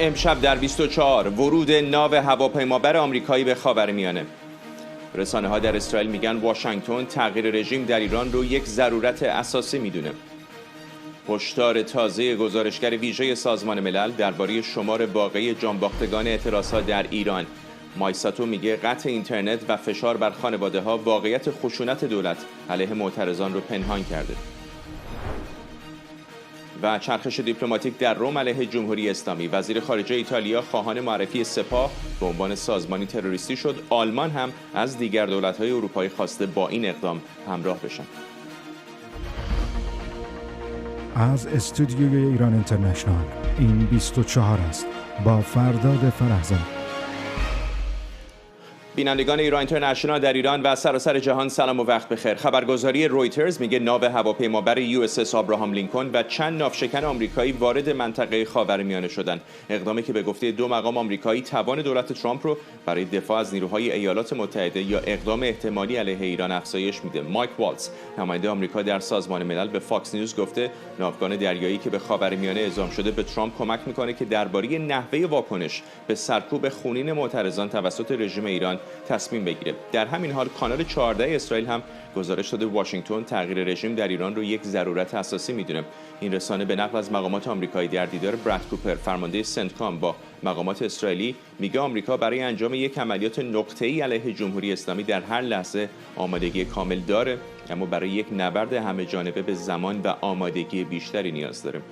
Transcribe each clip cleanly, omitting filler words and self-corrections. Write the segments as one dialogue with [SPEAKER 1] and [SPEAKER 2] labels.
[SPEAKER 1] امشب در 24 ورود ناو هواپیمابر آمریکایی به خاورمیانه. رسانه‌ها در اسرائیل میگن واشنگتن تغییر رژیم در ایران رو یک ضرورت اساسی میدونه. هشدار تازه گزارشگر ویژه سازمان ملل درباره شمار واقعی جانباختگان اعتراضها در ایران. مایساتو میگه قطع اینترنت و فشار بر خانواده‌ها واقعیت خشونت دولت علیه معترضان رو پنهان کرده. و چرخش دیپلماتیک در روم علیه جمهوری اسلامی. وزیر خارجه ایتالیا خواهان معرفی سپاه به عنوان سازمانی تروریستی شد. آلمان هم از دیگر دولت‌های اروپایی خواسته با این اقدام همراه بشن.
[SPEAKER 2] از استودیوی ایران اینترنشنال این 24 است با فرداد فرحزاد.
[SPEAKER 1] بینندگان ایران اینترنشنال در ایران و سراسر جهان سلام و وقت بخیر. خبرگزاری رویترز میگه ناو هواپیمابر USS آبراهام لینکلن و چند ناوشکن آمریکایی وارد منطقه خاورمیانه شدند. اقدامی که به گفته دو مقام آمریکایی توان دولت ترامپ رو برای دفاع از نیروهای ایالات متحده یا اقدام احتمالی علیه ایران افزایش میده. مایک والتز نماینده آمریکا در سازمان ملل به فاکس نیوز گفته ناوگان دریایی که به خاورمیانه اعزام شده به ترامپ کمک میکنه که درباره نحوه واکنش به سرکوب خونین معترضان توسط رژیم ایران تصمیم بگیره. در همین حال کانال 14 اسرائیل هم گزارش داده واشنگتن تغییر رژیم در ایران رو یک ضرورت اساسی میدونه. این رسانه به نقل از مقامات آمریکایی در دیدار براد کوپر فرمانده سنتکام با مقامات اسرائیلی میگه آمریکا برای انجام یک عملیات نقطه‌ای علیه جمهوری اسلامی در هر لحظه آمادگی کامل داره، اما برای یک نبرد همه جانبه به زمان و آمادگی بیشتری نیاز داره.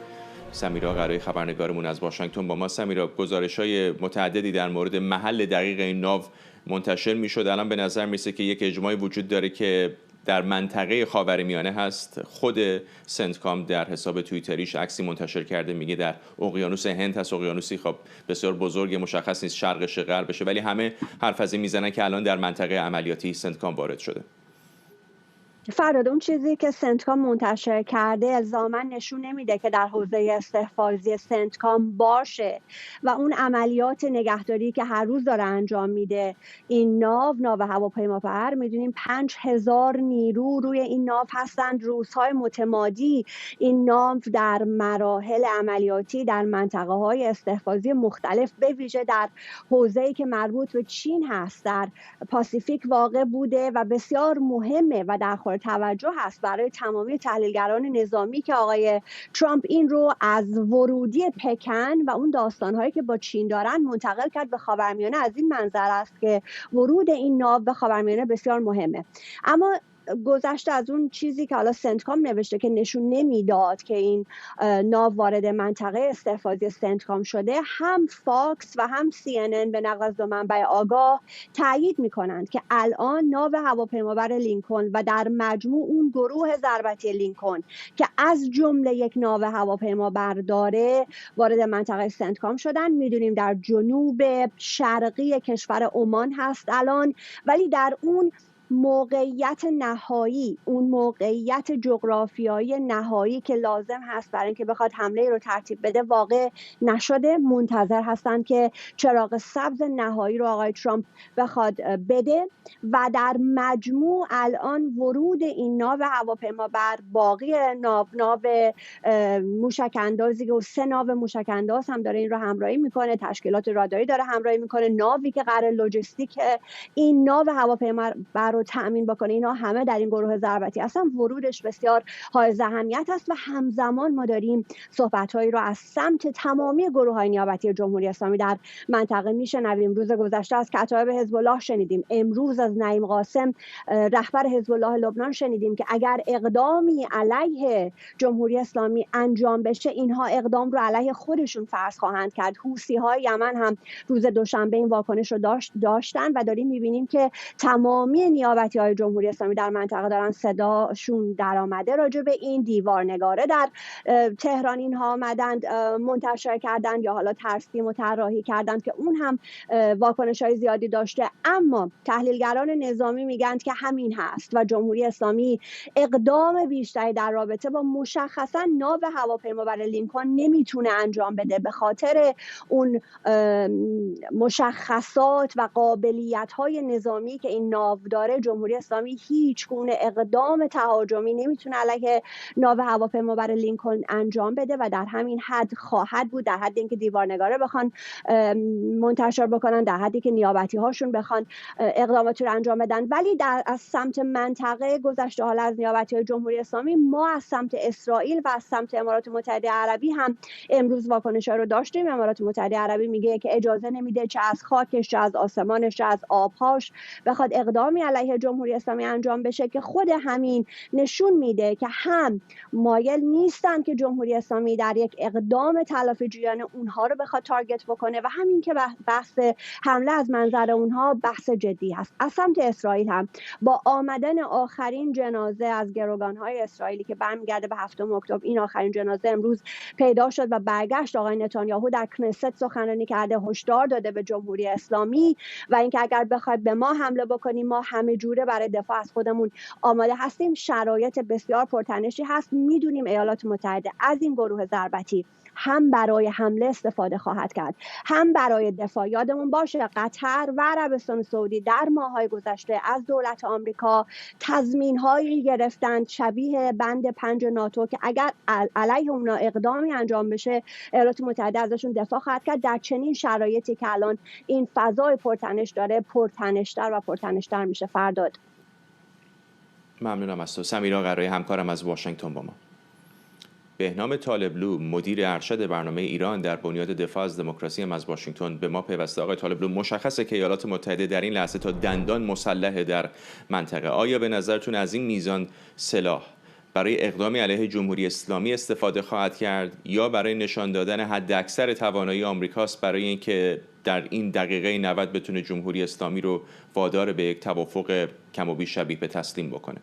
[SPEAKER 1] سمیرا قرایی خبرنگارمون از واشنگتن با ما. سمیرا، گزارش‌های متعددی در مورد محل دقیق این ناو منتشر میشد. الان به نظر میرسه که یک اجماعی وجود داره که در منطقه خاورمیانه هست. خود سنتکام در حساب توییتریش عکسی منتشر کرده، میگه در اقیانوس هند هست. اقیانوسی خب بسیار بزرگ، مشخص نیست شرقش غربشه، ولی همه حرف از این میزنن که الان در منطقه عملیاتی سنتکام وارد شده.
[SPEAKER 3] فراد، اون چیزی که سنتکام منتشر کرده الزاما نشون نمیده که در حوزه استحفاظی سنتکام باشه و اون عملیات نگهداری که هر روز داره انجام میده. این ناو هواپیمابر، میدونیم 5000 نیرو روی این ناو هستند روزهای متمادی. این ناو در مراحل عملیاتی در منطقه های استحفاظی مختلف به ویژه در حوزه‌ای که مربوط به چین هست در پاسیفیک واقع بوده و بسیار مهمه و در توجه هست برای تمامی تحلیلگران نظامی که آقای ترامپ این رو از ورودی پکن و اون داستانهایی که با چین دارن منتقل کرد به خاورمیانه. از این منظر است که ورود این ناو به خاورمیانه بسیار مهمه. اما گذشته از اون چیزی که حالا سنتکام نوشته که نشون نمیداد که این ناو وارد منطقه استحفاظی سنتکام شده، هم فاکس و هم CNN به نقل از دو منبع آگاه تایید میکنند که الان ناو هواپیمابر لینکلن و در مجموع اون گروه ضربتی لینکلن که از جمله یک ناو هواپیمابر داره وارد منطقه سنتکام شدن. میدونیم در جنوب شرقی کشور عمان هست الان، ولی در اون موقعیت نهایی، اون موقعیت جغرافیایی نهایی که لازم هست برای اینکه بخواد حمله رو ترتیب بده واقع نشده. منتظر هستن که چراغ سبز نهایی رو آقای ترامپ بخواد بده و در مجموع الان ورود این ناو هواپیمابر، باقی ناو موشک اندازی و 3 ناو موشک انداز هم داره این رو همراهی میکنه، تشکیلات راداری داره همراهی میکنه، ناوی که قرار لوجستیک این ناو هواپیمابر رو تأمین بکنه، اینا همه در این گروه ضربتی هستن. ورودش بسیار حائز اهمیت است و همزمان ما داریم صحبت‌هایی رو از سمت تمامی گروه‌های نیابتی جمهوری اسلامی در منطقه میشنویم. روز گذشته از کتایب حزب الله شنیدیم، امروز از نعیم قاسم رهبر حزب الله لبنان شنیدیم که اگر اقدامی علیه جمهوری اسلامی انجام بشه اینها اقدام رو علیه خودشون فرض خواهند کرد. حوثی‌های یمن هم روز دوشنبه این واکنش رو داشتن و داریم می‌بینیم که تمامی نیابتی‌های جمهوری اسلامی در منطقه دارن صداشون در آمده راجع به این. دیوارنگاره در تهران اینها آمدند منتشر کردند یا حالا ترسیم و طراحی کردند که اون هم واکنش‌های زیادی داشته. اما تحلیلگران نظامی میگن که همین هست و جمهوری اسلامی اقدام بیشتری در رابطه با مشخصا ناو هواپیمابر لینکلن نمیتونه انجام بده به خاطر اون مشخصات و قابلیت‌های نظامی که این ناو داره. برای جمهوری اسلامی هیچ گونه اقدام تهاجمی نمیتونه علیه ناو هواپیمابر لینکلن انجام بده و در همین حد خواهد بود، در حد اینکه دیوارنگاره بخوان منتشر بکنن، در حدی که نیابتی هاشون بخوان اقداماتی رو انجام بدن. ولی از سمت منطقه گذشته، حالا از نیابتی های جمهوری اسلامی، ما از سمت اسرائیل و از سمت امارات متحده عربی هم امروز واکنش‌ها رو داشتیم. امارات متحده عربی میگه که اجازه نمیده چه از خاکش، چه از آسمانش، چه از آبهاش بخواد اقدامی علیه جمهوری اسلامی انجام بشه، که خود همین نشون میده که هم مایل نیستن که جمهوری اسلامی در یک اقدام تلافی جویانه اونها رو بخواد تارگت بکنه و همین که بحث حمله از منظر اونها بحث جدی هست. از سمت اسرائیل هم با آمدن آخرین جنازه از گروگان‌های اسرائیلی که برمیگرده به 7 اکتبر، این آخرین جنازه امروز پیدا شد و برگشت. آقای نتانیاهو در کنست سخنرانی کرده، هشدار داده به جمهوری اسلامی و اینکه اگر بخواید به ما حمله بکنیم ما همه جوره برای دفاع از خودمون آماده هستیم. شرایط بسیار پرتنشی هست. میدونیم ایالات متحده از این گروه ضربتی هم برای حمله استفاده خواهد کرد، هم برای دفاع. یادمون باشه قطر و عربستان سعودی در ماه‌های گذشته از دولت آمریکا تضمین‌هایی گرفتند شبیه بند 5 ناتو که اگر علیه اونا اقدامی انجام بشه ایالات متحده ازشون دفاع خواهد کرد. در چنین شرایطی که الان این فضای پرتنش داره، پرتنش‌تر و پرتنش‌تر میشه. فرداد.
[SPEAKER 1] ممنونم از تو. سمیرا قرایی، همکارم از واشنگتن با ما. بهنام طالبلو، مدیر ارشد برنامه ایران در بنیاد دفاع از دموکراسی هم از واشنگتن به ما پیوسته. آقای طالبلو، مشخصه که ایالات متحده در این لحظه تا دندان مسلحه در منطقه. آیا به نظرتون از این میزان سلاح برای اقدامی علیه جمهوری اسلامی استفاده خواهد کرد یا برای نشان دادن حداکثر توانایی آمریکاست برای اینکه در این دقیقه 90 بتونه جمهوری اسلامی رو وادار به یک توافق کم و بیش شبیه به تسلیم بکنه؟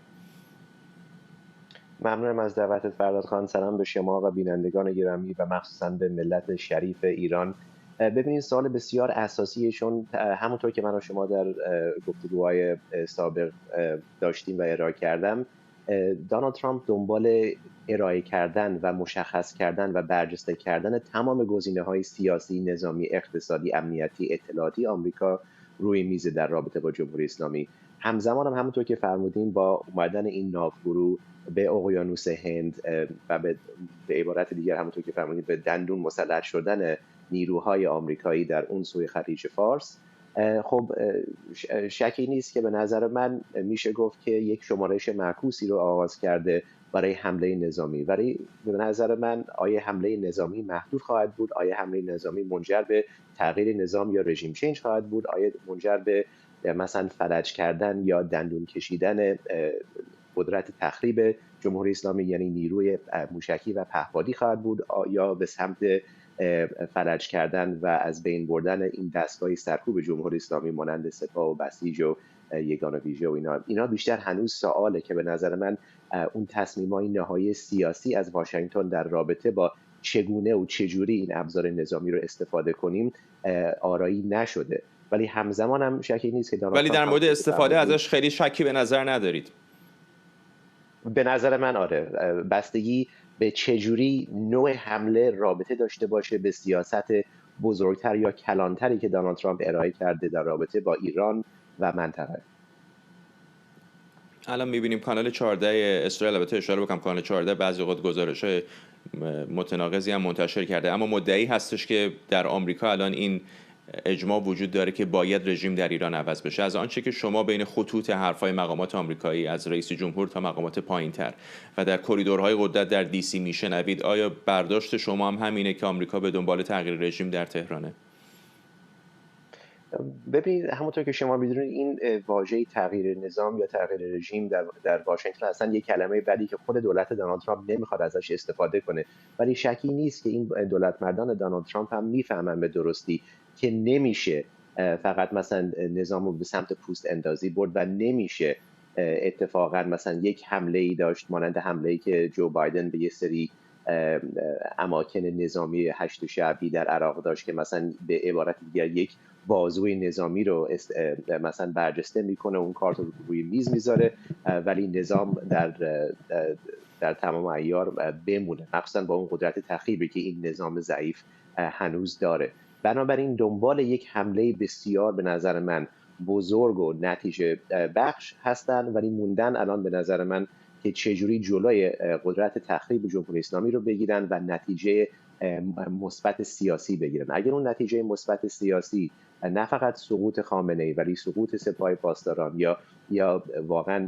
[SPEAKER 4] ممنونم از دعوتت فرداد خان. سلام به شما و بینندگان گرامی و مخصوصا به ملت شریف ایران. ببینید سوال بسیار اساسیه، چون همونطور که من و شما در گفتگوهای سابق داشتیم و ارائه کردم، دونالد ترامپ دنبال ارائه کردن و مشخص کردن و برجسته کردن تمام گزینه‌های سیاسی، نظامی، اقتصادی، امنیتی، اطلاعاتی آمریکا روی میز در رابطه با جمهوری اسلامی. همزمان هم همونطور که فرمودین با اومدن این ناوگروه به اقیانوس هند و به عبارت دیگر همونطور که فرمودین به دندون مسلح شدن نیروهای آمریکایی در اون سوی خلیج فارس، خب شکی نیست که به نظر من میشه گفت که یک شمارش معکوسی رو آغاز کرده برای حمله نظامی. ولی به نظر من آیا حمله نظامی محدود خواهد بود؟ آیا حمله نظامی منجر به تغییر نظام یا رژیم چنج خواهد بود؟ آیا منجر به مثلا فلج کردن یا دندون کشیدن قدرت تخریب جمهوری اسلامی یعنی نیروی موشکی و پهپادی خواهد بود، یا به سمت فلج کردن و از بین بردن این دستگاه سرکوب جمهوری اسلامی مانند سپاه و بسیج و یگان ویژه و اینا بیشتر هنوز سواله که به نظر من اون تصمیم‌های نهایی سیاسی از واشنگتن در رابطه با چگونه و چجوری این ابزار نظامی رو استفاده کنیم آرایی نشده. ولی همزمان هم شکی نیست که
[SPEAKER 1] ولی در مورد استفاده ازش خیلی شکی به نظر ندارید؟
[SPEAKER 4] به نظر من آره، بستگی به چجوری نوع حمله رابطه داشته باشه به سیاست بزرگتر یا کلانتری که دونالد ترامپ ارائه کرده در رابطه با ایران و منطقه.
[SPEAKER 1] الان می‌بینیم کانال 14 اسرائیل، البته اشاره بکنم کانال 14 بعضی وقت گزارش‌های متناقضی هم منتشر کرده، اما مدعی هستش که در آمریکا الان این اجماع وجود داره که باید رژیم در ایران عوض بشه. از آنچه که شما بین خطوط حرفای مقامات آمریکایی از رئیس جمهور تا مقامات پایین‌تر و در کریدورهای قدرت در دی سی میشنوید، آیا برداشت شما هم همینه که آمریکا به دنبال تغییر رژیم در تهرانه؟
[SPEAKER 4] ببینید همونطور که شما می‌دونید این واژه تغییر نظام یا تغییر رژیم در واشنگتن اصلا یک کلمه بدی که خود دولت دونالد ترامپ نمیخواد ازش استفاده کنه. ولی شکی نیست که این دولت مردان دونالد ترامپ هم میفهمن به درستی که نمیشه فقط مثلا نظام رو به سمت پوست اندازی برد و نمیشه اتفاقا مثلا یک حمله‌ای داشت مانند حمله‌ای که جو بایدن به یه سری اماکن نظامی هشت شعبی در عراق داشت که مثلا به عبارت دیگر یک بازوی نظامی رو مثلا برجسته میکنه، اون کارت رو روی میز میذاره ولی نظام در تمام عیار بمونه، مخصوصا با اون قدرت تخریبی که این نظام ضعیف هنوز داره. بنابراین دنبال یک حمله بسیار به نظر من بزرگ و نتیجه بخش هستن، ولی موندن الان به نظر من که چجوری جلوی قدرت تخریب جمهوری اسلامی رو بگیرن و نتیجه مثبت سیاسی بگیرن. اگر اون نتیجه مثبت سیاسی نه فقط سقوط خامنه‌ای ولی سقوط سپاه پاسداران یا واقعا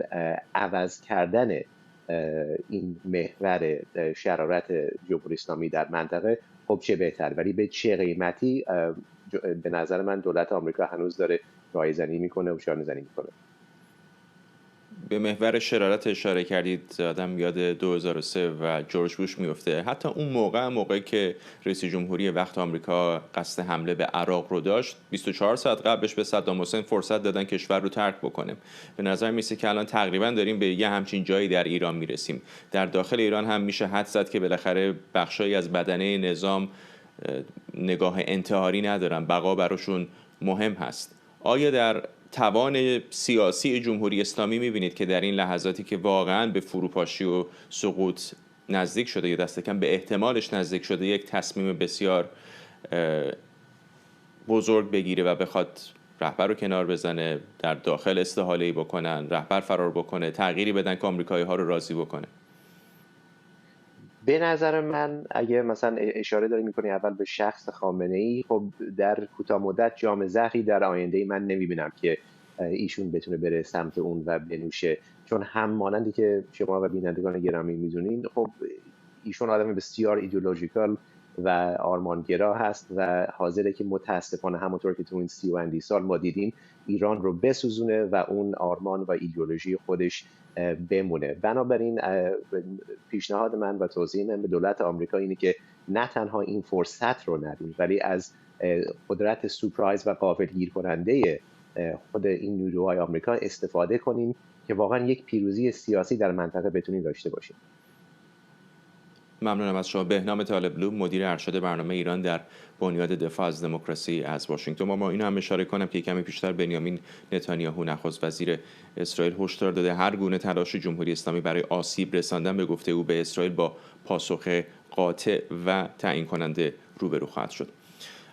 [SPEAKER 4] عوض کردن این محور شرارت جمهوری اسلامی در منطقه، خب چه بهتر. ولی به چه قیمتی؟ به نظر من دولت آمریکا هنوز داره رایزنی میکنه و شانه‌زنی میکنه.
[SPEAKER 1] به محور شرارت اشاره کردید، آدم یاد 2003 و جورج بوش میفته. حتی اون موقعی که رئیس جمهوری وقت آمریکا قصد حمله به عراق رو داشت، 24 ساعت قبلش به صدام حسین فرصت دادن کشور رو ترک بکنه. به نظر میسه که الان تقریبا داریم به یه همچین جایی در ایران میرسیم. در داخل ایران هم میشه حد زد که بالاخره بخشایی از بدنه نظام نگاه انتحاری ندارن، بقا براشون مهم هست. آیا در توان سیاسی جمهوری اسلامی میبینید که در این لحظاتی که واقعا به فروپاشی و سقوط نزدیک شده یا دست کم به احتمالش نزدیک شده، یک تصمیم بسیار بزرگ بگیره و بخواد رهبر رو کنار بزنه، در داخل استحاله‌ای بکنن، رهبر فرار بکنه، تغییری بدن که آمریکایی‌ها رو راضی بکنه؟
[SPEAKER 4] به نظر من اگه مثلا اشاره داری میکنی اول به شخص خامنه‌ای، خب در کوتاه مدت جام زهری در آینده من نمیبینم که ایشون بتونه بره سمت اون و بنوشه، چون هم مانندی که شما و بینندگان گرامی میدونین، خب ایشون آدم بسیار ایدئولوژیکال و آرمانگرا هست و حاضره که متاسفانه همونطور که تو این 30 سال ما دیدیم ایران رو بسوزونه و اون آرمان و ایدئولوژی خودش بمونه. بنابراین پیشنهاد من و توصیه من به دولت آمریکا اینه که نه تنها این فرصت رو ندیم، ولی از قدرت سورپرایز و غافلگیر کننده خود این نیروهای آمریکا استفاده کنیم که واقعا یک پیروزی سیاسی در منطقه بتونیم داشته باشیم.
[SPEAKER 1] ممنونم از شما. بهنام طالبلو، مدیر ارشد برنامه ایران در بنیاد دفاع از دموکراسی از واشنگتن. ما اینو هم اشاره کنم که کمی پیشتر بنیامین نتانیاهو نخست وزیر اسرائیل هشدار داده هر گونه تلاش جمهوری اسلامی برای آسیب رساندن به گفته او به اسرائیل با پاسخ قاطع و تعیین کننده روبرو خواهد شد.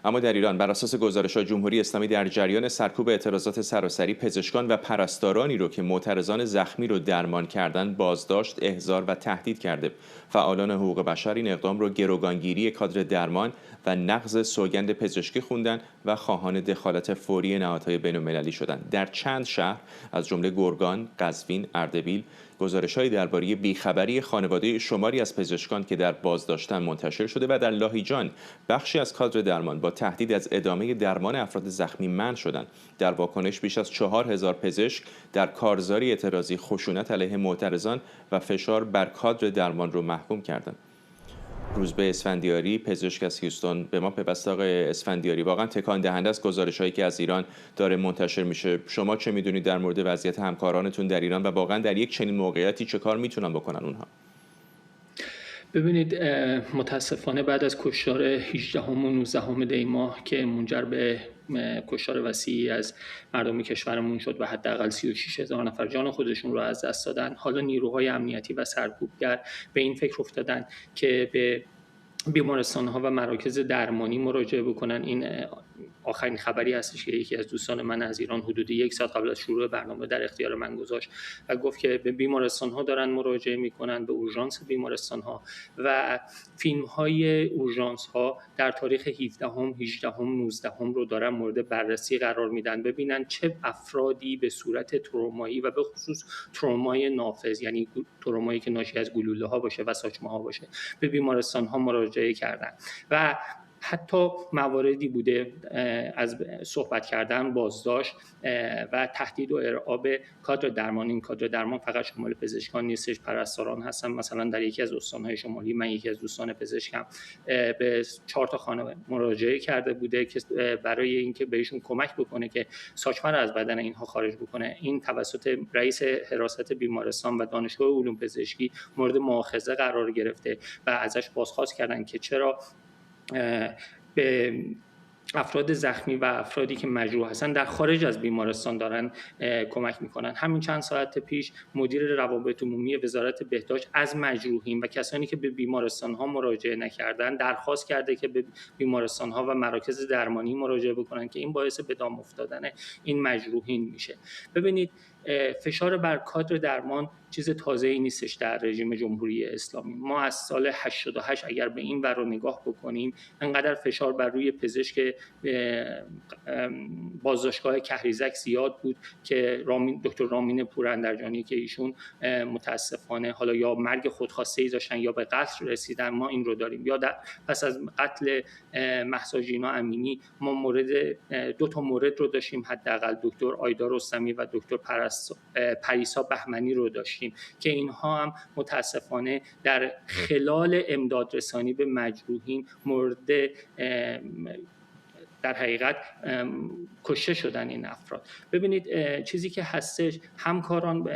[SPEAKER 1] اما در ایران بر اساس گزارش‌های جمهوری اسلامی در جریان سرکوب اعتراضات سراسری، پزشکان و پرستارانی رو که معترضان زخمی رو درمان کردن بازداشت، احضار و تهدید کرده. فعالان حقوق بشر این اقدام رو گروگانگیری کادر درمان و نقض سوگند پزشکی خوندن و خواهان دخالت فوری نهادهای بین‌المللی شدند. در چند شهر از جمله گرگان، قزوین، اردبیل گزارش‌هایی درباره بیخبری خانواده شماری از پزشکان که در بازداشتن منتشر شده و در لاهیجان بخشی از کادر درمان با تهدید از ادامه درمان افراد زخمی منع شدند. در واکنش بیش از 4000 پزشک در کارزاری اعتراضی خشونت علیه معترضان و فشار بر کادر درمان رو محکوم کردند. روزبه اسفندیاری، پزشک از هیوستون، به ما پیوسته. آقای اسفندیاری، واقعا تکان دهنده است گزارش‌هایی که از ایران داره منتشر میشه. شما چه میدونید در مورد وضعیت همکارانتون در ایران و واقعا در یک چنین موقعیتی چه کار میتونن بکنن اونها؟
[SPEAKER 5] ببینید، متاسفانه بعد از کشتار 18 و 19 دی ماه که منجر به کشتار وسیعی از مردم کشورمون شد و حداقل 36,000 نفر جان خودشون رو از دست دادن، حالا نیروهای امنیتی و سرکوبگر به این فکر افتادن که به بیمارستان‌ها و مراکز درمانی مراجعه بکنن. این آخرین خبری هستش که یکی از دوستان من از ایران حدود 1 ساعت قبل از شروع برنامه در اختیار من گذاشت و گفت که به بیمارستان‌ها دارن مراجعه میکنن، به اورژانس بیمارستان‌ها، و فیلم‌های اورژانس‌ها در تاریخ 17 18 19 رو دارن مورد بررسی قرار میدن، ببینن چه افرادی به صورت ترومایی و به خصوص ترومای نافذ، یعنی ترومایی که ناشی از گلوله‌ها باشه و ساچمه‌ها باشه، به بیمارستان‌ها مراجعه کردن. و حتی مواردی بوده از صحبت کردن، بازداشت و تهدید و ارعاب کادر درمان. این کادر درمان فقط شامل پزشکان نیستش، پرستاران هستن. مثلا در یکی از استان‌های شمالی من یکی از دوستان پزشکم به 4 تا خانه مراجعه کرده بوده که برای اینکه بهشون کمک بکنه که ساچمه رو از بدن اینها خارج بکنه. این توسط رئیس حراست بیمارستان و دانشگاه علوم پزشکی مورد مؤاخذه قرار گرفته و ازش بازخواست کردن که چرا به افراد زخمی و افرادی که مجروح هستن در خارج از بیمارستان دارن کمک میکنن. همین چند ساعت پیش مدیر روابط عمومی وزارت بهداشت از مجروحین و کسانی که به بیمارستان ها مراجعه نکردن درخواست کرده که به بیمارستان ها و مراکز درمانی مراجعه بکنن که این باعث به دام افتادن این مجروحین میشه. ببینید فشار بر کادر درمان چیز تازه‌ای نیستش در رژیم جمهوری اسلامی. ما از سال 88 اگر به این ور رو نگاه بکنیم انقدر فشار بر روی پزشک بازداشتگاه کهریزک زیاد بود که دکتر رامین پوراندرجانی که ایشون متاسفانه حالا یا مرگ خودخواسته‌ای داشتن یا به قتل رسیدن، ما این رو داریم. یا پس از قتل مهسا ژینا امینی ما دو تا مورد رو داشتیم، حداقل دکتر آیدا رستمی و دکتر پریسا بهمنی رو داشتیم که اینها هم متاسفانه در خلال امدادرسانی به مجروحین مورد در حقیقت کشته شدن این افراد. ببینید چیزی که هستش، همکاران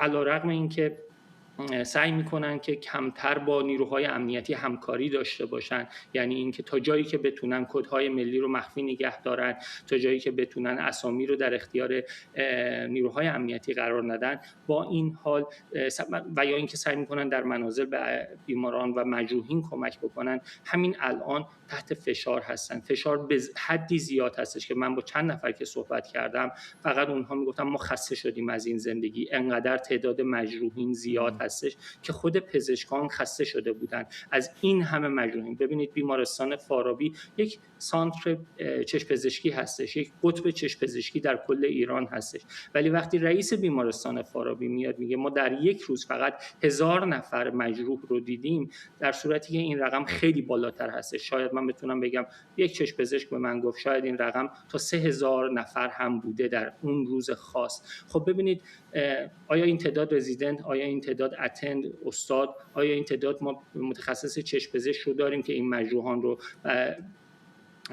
[SPEAKER 5] علیرغم اینکه سعی میکنن که کمتر با نیروهای امنیتی همکاری داشته باشن، یعنی اینکه تا جایی که بتونن کدهای ملی رو مخفی نگه دارن، تا جایی که بتونن اسامی رو در اختیار نیروهای امنیتی قرار ندن، با این حال و یا اینکه سعی میکنن در منازل به بیماران و مجروحین کمک بکنن، همین الان تحت فشار هستن. فشار به حدی زیاد هستش که من با چند نفر که صحبت کردم فقط اونها میگفتن ما خسته شدیم از این زندگی، انقدر تعداد مجروحین زیاد هستش که خود پزشکان خسته شده بودن از این همه مجروحین. ببینید بیمارستان فارابی یک سانتر چشم پزشکی هستش، یک قطب چشم پزشکی در کل ایران هستش، ولی وقتی رئیس بیمارستان فارابی میاد میگه ما در یک روز فقط 1000 نفر مجروح رو دیدیم، در صورتی که این رقم خیلی بالاتر هستش. شاید من بتونم بگم یک چشم پزشک به من گفت شاید این رقم تا 3000 نفر هم بوده در اون روز خاص. خب ببینید آیا این تعداد رزیدنت، آیا این تعداد اتند استاد، آیا این تعداد ما متخصص چشم پزشک رو داریم که این مجروحان رو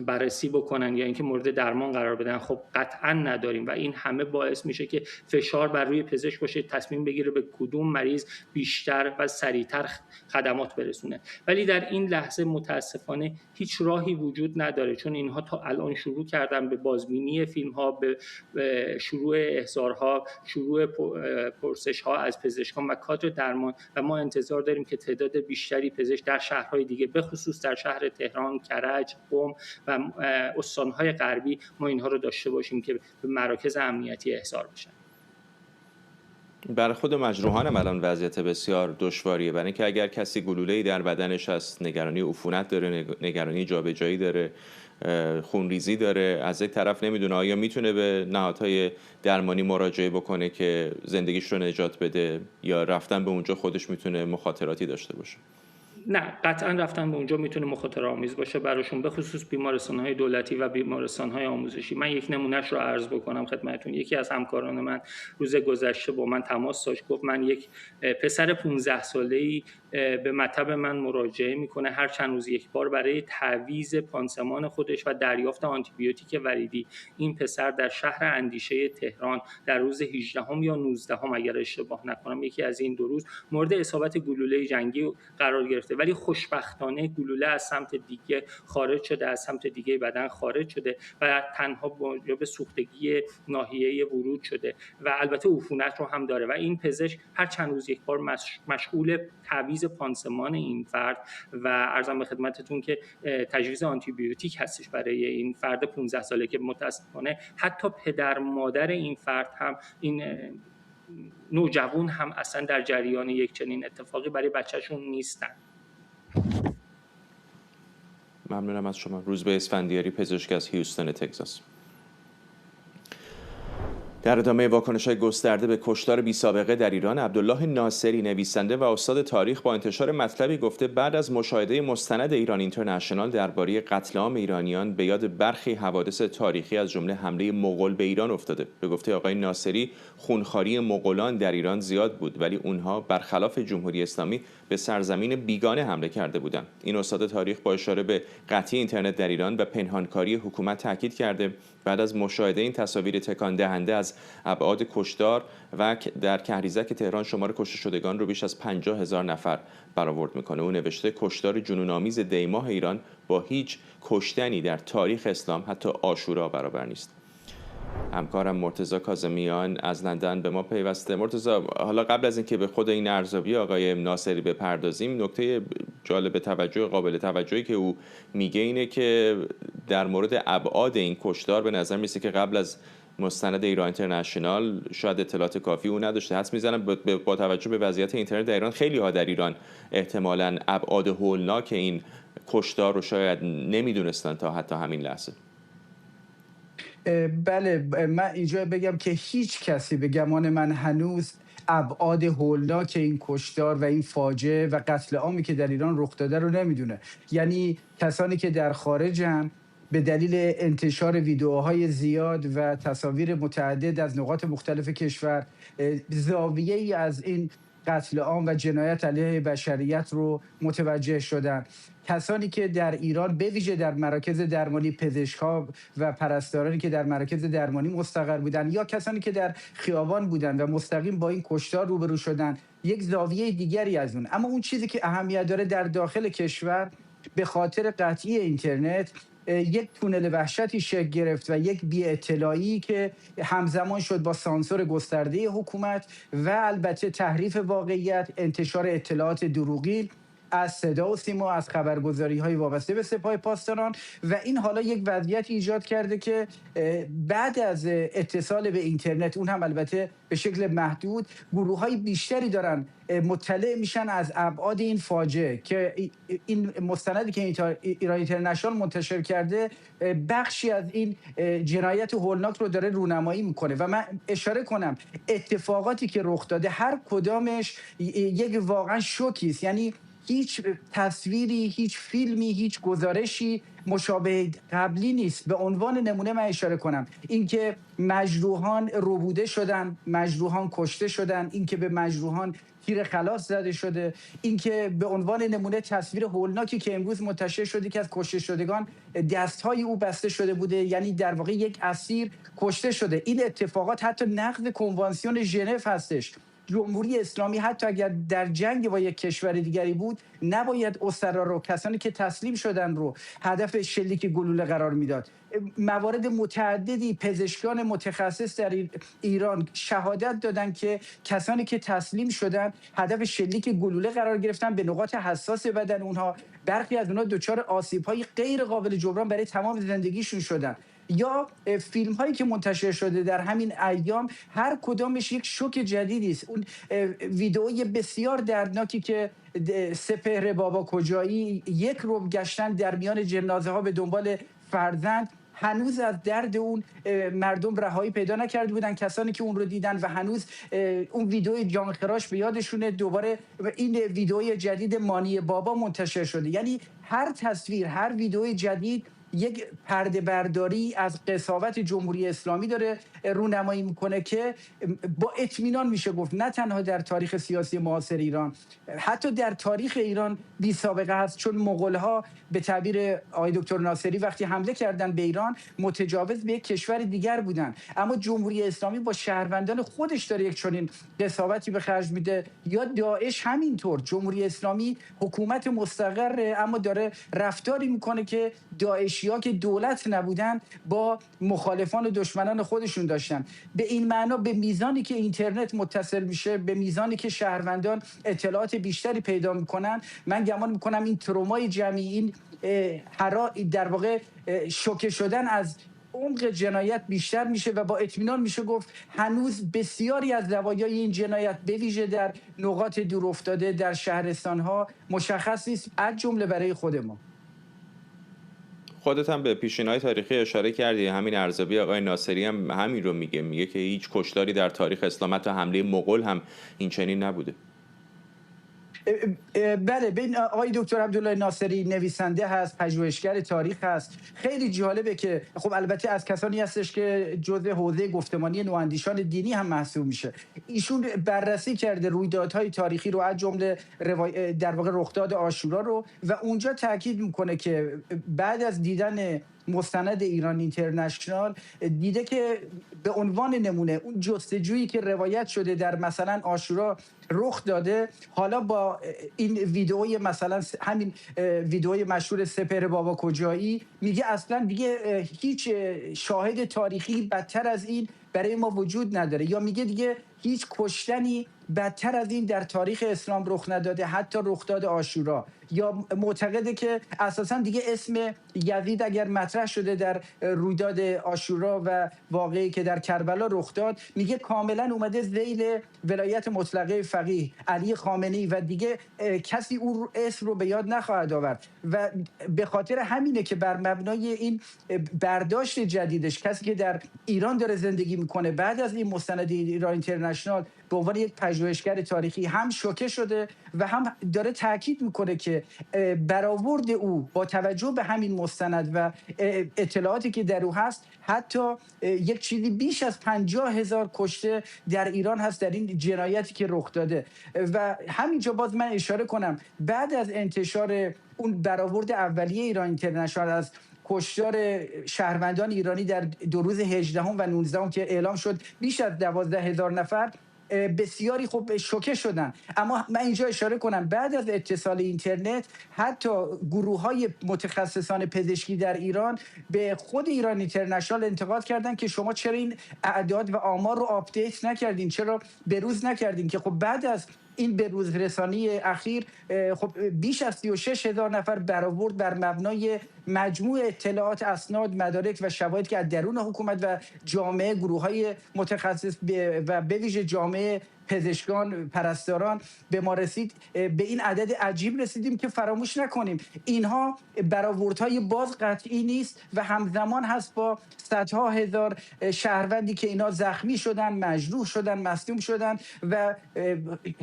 [SPEAKER 5] بررسی بکنن یا اینکه مورد درمان قرار بدن؟ خب قطعا نداریم و این همه باعث میشه که فشار بر روی پزشک باشه تصمیم بگیره به کدوم مریض بیشتر و سریعتر خدمات برسونه. ولی در این لحظه متاسفانه هیچ راهی وجود نداره، چون اینها تا الان شروع کردن به بازبینی فیلم ها، به شروع احضارها، شروع پرسش ها از پزشکان و کادر درمان و ما انتظار داریم که تعداد بیشتری پزشک در شهرهای دیگه به خصوص در شهر تهران، کرج، قم و استانهای غربی ما اینها رو داشته باشیم که به مراکز امنیتی احضار بشن.
[SPEAKER 1] برای خود مجروحان هم الان وضعیت بسیار دشواریه، برای اینکه اگر کسی گلوله‌ای در بدنش هست، نگرانی عفونت داره، نگرانی جابجایی داره، خونریزی داره، از یک طرف نمیدونه آیا میتونه به نهادهای درمانی مراجعه بکنه که زندگیش رو نجات بده یا رفتن به اونجا خودش میتونه مخاطراتی داشته باشه.
[SPEAKER 5] نه، قطعا رفتن به اونجا میتونه مخاطره‌آمیز باشه براشون، به خصوص بیمارستان‌های دولتی و بیمارستان‌های آموزشی. من یک نمونهش رو عرض بکنم خدمتتون. یکی از همکاران من روز گذشته با من تماس داشت، گفت من یک پسر 15 ساله‌ای به مطب من مراجعه میکنه هر چند روز یک بار برای تعویض پانسمان خودش و دریافت آنتیبیوتیک وریدی. این پسر در شهر اندیشه تهران در روز 18 یا 19 اگر اشتباه نکنم، یکی از این دو روز مورد اصابت گلوله جنگی قرار گرفته، ولی خوشبختانه گلوله از سمت دیگه خارج شده، از سمت دیگه بدن خارج شده و تنها به سوختگی ناحیه ورود شده و البته عفونت رو هم داره و این پزشک هر چند روز یک بار مشغول تعویض پانسمان این فرد و عرضم به خدمتتون که تجویز آنتیبیوتیک هستش برای این فرد 15 ساله که متاسفانه حتی پدر مادر این فرد هم، این نوجوان هم اصلا در جریان یک چنین اتفاقی برای بچه‌شون نیستن.
[SPEAKER 1] ممنونم از شما. روزبه اسفندیاری، پزشک از هیوستن تگزاس. در ادامه واکنش‌های گسترده به کشتار بی‌سابقه در ایران، عبدالله ناصری نویسنده و استاد تاریخ با انتشار مطلبی گفته بعد از مشاهده مستند ایران اینترنشنال درباره قتل عام ایرانیان به یاد برخی حوادث تاریخی از جمله حمله مغول به ایران افتاده. به گفته آقای ناصری خونخواری مغولان در ایران زیاد بود ولی اونها برخلاف جمهوری اسلامی به سرزمین بیگانه حمله کرده بودند. این استاد تاریخ با اشاره به قطعی اینترنت در ایران و پنهانکاری حکومت تاکید کرده بعد از مشاهده این تصاویر تکان دهنده از ابعاد کشتار و در کهریزک تهران شمار کشته شدگان رو بیش از 50,000 نفر برآورد میکنه. او نوشته کشتار جنون‌آمیز دی‌ماه ایران با هیچ کشتنی در تاریخ اسلام حتی عاشورا برابر نیست. همکارم مرتضی کاظمیان از لندن به ما پیوسته. مرتضی، حالا قبل از اینکه به خود این ارزیابی آقای ناصری بپردازیم، نکته جالب توجه قابل توجهی که او میگه اینه که در مورد ابعاد این کشتار به نظر میسه که قبل از مستند ایران اینترنشنال شاید اطلاعات کافی او نداشته. حدس میزنم با توجه به وضعیت اینترنت در ایران خیلی ها در ایران احتمالاً ابعاد هولناک این کشتار رو شاید نمیدونستن تا حتی همین لحظه.
[SPEAKER 6] بله، من اینجا بگم که هیچ کسی به گمان من هنوز ابعاد هولناک این کشتار و این فاجعه و قتل عامی که در ایران رخ داده رو نمیدونه. یعنی کسانی که در خارجن به دلیل انتشار ویدیوهای زیاد و تصاویر متعدد از نقاط مختلف کشور زاویه‌ای از این قتل عام و جنایت علیه بشریت رو متوجه شدن. کسانی که در ایران به ویژه در مراکز درمانی، پزشک‌ها و پرستارانی که در مراکز درمانی مستقر بودند یا کسانی که در خیابان بودند و مستقیم با این کشتار روبرو شدند، یک زاویه دیگری از اون. اما اون چیزی که اهمیت داره در داخل کشور به خاطر قطعی اینترنت یک تونل وحشتی شکل گرفت و یک بی‌اطلاعی که همزمان شد با سانسور گسترده حکومت و البته تحریف واقعیت، انتشار اطلاعات دروغین از صدا و سیما، از خبرگزاری‌های وابسته به سپاه پاسداران و این حالا یک وضعیت ایجاد کرده که بعد از اتصال به اینترنت، اون هم البته به شکل محدود، گروه‌های بیشتری دارن مطلع میشن از ابعاد این فاجعه که این مستندی که ایران اینترنشنال منتشر کرده بخشی از این جنایت هولناک رو داره رونمایی میکنه. و من اشاره کنم اتفاقاتی که رخ داده هر کدامش یک واقعا شوکی است. یعنی هیچ تصویری، هیچ فیلمی، هیچ گزارشی مشابه قبلی نیست. به عنوان نمونه من اشاره کنم اینکه مجروحان ربوده شدن، مجروحان کشته شدن، اینکه به مجروحان تیر خلاص زده شده، اینکه به عنوان نمونه تصویر هولناکی که امروز منتشر شده که از کشته شدگان دستهای او بسته شده بوده، یعنی در واقع یک اسیر کشته شده. این اتفاقات حتی نقض کنوانسیون ژنو هستش. جمهوری اسلامی حتی اگر در جنگ با یک کشور دیگری بود نباید اسرا رو، کسانی که تسلیم شدن رو هدف شلیک گلوله قرار میداد. موارد متعددی پزشکان متخصص در ایران شهادت دادن که کسانی که تسلیم شدن هدف شلیک گلوله قرار گرفتن به نقاط حساس بدن اونها. برخی از اونها دچار آسیب‌های غیر قابل جبران برای تمام زندگیشون شدن. یا فیلم هایی که منتشر شده در همین ایام هر کدامش یک شوک جدیدی است. اون ویدئوی بسیار دردناکی که سپهر بابا کجایی یک رو گشتن در میان جنازه ها به دنبال فرزند، هنوز از درد اون مردم رهایی پیدا نکرده بودن کسانی که اون رو دیدن و هنوز اون ویدئوی جانخراش به یادشونه. دوباره این ویدئوی جدید مانی بابا منتشر شده. یعنی هر تصویر، هر ویدئوی جدید یک پرده برداری از قساوت جمهوری اسلامی داره رونمایی میکنه که با اطمینان میشه گفت نه تنها در تاریخ سیاسی معاصر ایران، حتی در تاریخ ایران بی سابقه هست. چون مغول‌ها به تعبیر آقای دکتر ناصری وقتی حمله کردن به ایران متجاوز به یک کشور دیگر بودن، اما جمهوری اسلامی با شهروندان خودش داره یک چنین قساوتی به خرج میده. یا داعش همینطور، جمهوری اسلامی حکومت مستقره اما داره رفتاری میکنه که داعشی‌ها که دولت نبودن با مخالفان و دشمنان خودشون داشتن. به این معنا به میزانی که اینترنت متصل میشه، به میزانی که شهروندان اطلاعات بیشتری پیدا میکنن، من گمان میکنم این ترومای جمعی، این در واقع شوکه شدن از عمق جنایت بیشتر میشه و با اطمینان میشه گفت هنوز بسیاری از زوایای این جنایت به ویژه در نقاط دورافتاده در شهرستان‌ها مشخص نیست، از جمله برای خود ما.
[SPEAKER 1] خودت هم به پیشینه‌های تاریخی اشاره کردی. همین ارزیابی آقای ناصری هم همین رو میگه که هیچ کشتاری در تاریخ اسلام، حتی حمله مغول هم این چنین نبوده.
[SPEAKER 6] بله، بین آقای دکتر عبدالله ناصری نویسنده هست، پژوهشگر تاریخ هست. خیلی جالبه که خب البته از کسانی هستش که جزء حوزه گفتمانی نواندیشان دینی هم محسوب میشه. ایشون بررسی کرده رویدادهای تاریخی رو، از جمله در واقع رخداد عاشورا رو، و اونجا تاکید میکنه که بعد از دیدن مستند ایران اینترنشنال دیده که به عنوان نمونه اون جستجویی که روایت شده در مثلا عاشورا رخ داده، حالا با این ویدئوی مثلا همین ویدئوی مشهور سپهر بابا کجایی میگه اصلا دیگه هیچ شاهد تاریخی بدتر از این برای ما وجود نداره، یا میگه دیگه هیچ کشتنی بدتر از این در تاریخ اسلام رخ نداده، حتی رخداد عاشورا. یا معتقده که اساسا دیگه اسم یزید اگر مطرح شده در رویداد عاشورا و واقعی که در کربلا رخ داد، میگه کاملا اومده ذیل ولایت مطلقه فقیه علی خامنه‌ای و دیگه کسی اون اسم رو به یاد نخواهد آورد. و به خاطر همینه که بر مبنای این برداشت جدیدش کسی که در ایران داره زندگی میکنه بعد از این مستند ایران اینترنشنال به عنوان یک پژوهشگر تاریخی هم شوکه شده و هم داره تاکید میکنه که برآورد او با توجه به همین مستند و اطلاعاتی که در او هست حتی یک چیزی بیش از 50,000 کشته در ایران هست در این جنایتی که رخ داده. و همینجا باز من اشاره کنم بعد از انتشار اون برآورد اولیه ایران اینترنشنال از کشتار شهروندان ایرانی در 2 روز 18 و 19 که اعلام شد بیش از 12,000 نفر، بسیاری خب شوکه شدن. اما من اینجا اشاره کنم بعد از اتصال اینترنت حتی گروه‌های متخصصان پزشکی در ایران به خود ایران اینترنشنال انتقاد کردن که شما چرا این اعداد و آمار رو آپدیت نکردین، چرا بروز نکردین، که خب بعد از این به روز رسانی اخیر خب بیش از 36,000 نفر برآورد بر مبنای مجموع اطلاعات، اسناد، مدارک و شواهد که از درون حکومت و جامعه، گروه‌های متخصص و به ویژه جامعه پزشکان، پرستاران به ما رسید، به این عدد عجیب رسیدیم که فراموش نکنیم اینها برآوردهای باز قطعی نیست و همزمان هست با صدها هزار شهروندی که اینا زخمی شدن، مجروح شدن، مصدوم شدن و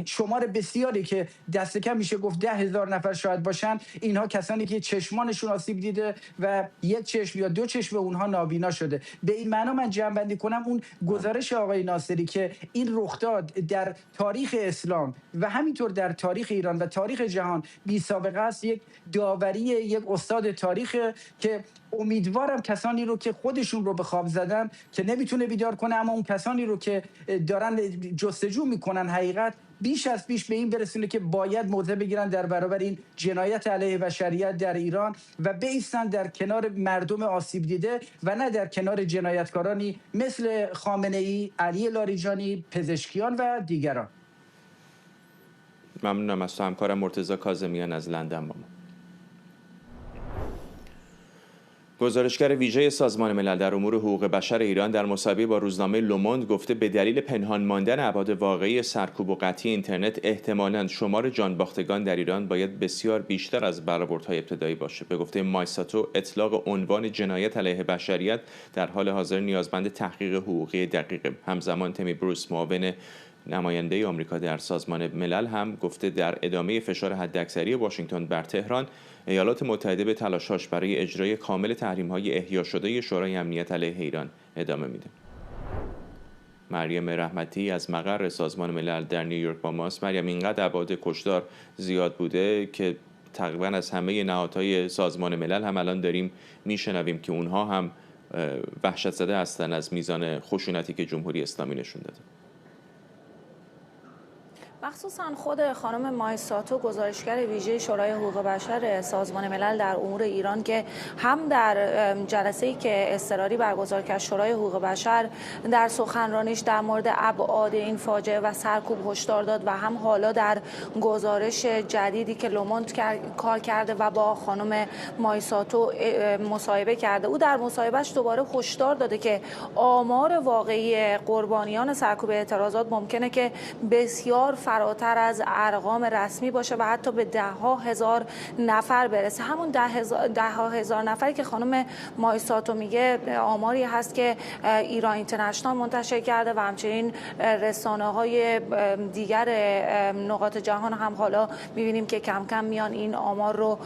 [SPEAKER 6] شمار بسیاری که دست کم میشه گفت 10,000 نفر شاید باشن، اینها کسانی که چشمانشون آسیب دیده و یک چشم یا 2 چشم اونها نابینا شده. به این معنا من جمع‌بندی کنم اون گزارش آقای ناصری که این رخداد در تاریخ اسلام و همینطور در تاریخ ایران و تاریخ جهان بی سابقه است، یک داوری یک استاد تاریخ که امیدوارم کسانی رو که خودشون رو به خواب زدن که نمیتونه بیدار کنه، اما اون کسانی رو که دارن جستجو میکنن حقیقت بیش از پیش به این برسونه که باید موضع بگیرن در برابر این جنایت علیه بشریت در ایران و بایستن در کنار مردم آسیب دیده و نه در کنار جنایتکارانی مثل خامنه‌ای، علی لاریجانی، پزشکیان و دیگران.
[SPEAKER 1] ممنونم از تو همکارم مرتضی کاظمیان از لندن با ما. گزارشگر ویژه سازمان ملل در امور حقوق بشر ایران در مصاحبه با روزنامه لوموند گفته به دلیل پنهان ماندن ابعاد واقعی سرکوب و قطعی اینترنت احتمالاً شمار جانباختگان در ایران باید بسیار بیشتر از برآوردهای ابتدایی باشه. به گفته مایساتو اطلاق عنوان جنایت علیه بشریت در حال حاضر نیازمند تحقیق حقوقی دقیقه. همزمان تمی بروس معاون نماینده آمریکا در سازمان ملل هم گفته در ادامه فشار حداکثری واشنگتن بر تهران، ایالات متحده به تلاش‌هاش برای اجرای کامل تحریم‌های احیا شده شورای امنیت علیه ایران ادامه میده. مریم رحمتی از مقر سازمان ملل در نیویورک با ماست. مریم، اینقدر ابعاد کشتار زیاد بوده که تقریبا از همه نهادهای سازمان ملل هم الان داریم میشنویم که اونها هم وحشت زده هستن از میزان خشونتی که جمهوری اسلامی نشون داده.
[SPEAKER 7] مخصوصا خود خانم مایساتو گزارشگر ویژه شورای حقوق بشر سازمان ملل در امور ایران که هم در جلسه‌ای که اضطراری برگزار کرد شورای حقوق بشر در سخنرانیش در مورد ابعاد این فاجعه و سرکوب هشدار داد و هم حالا در گزارش جدیدی که لوموند کار کرده و با خانم مایساتو مصاحبه کرده، او در مصاحبهش دوباره هشدار داده که آمار واقعی قربانیان سرکوب اعتراضات ممکنه که بسیار فراتر از ارقام رسمی باشه و حتی به 10,000 نفر برسه. همون 10,000 نفری که خانم مایساتو میگه آماری هست که ایران اینترنشنال منتشر کرده و همچنین رسانه‌های دیگر نقاط جهان هم حالا میبینیم که کم کم میان این آمار رو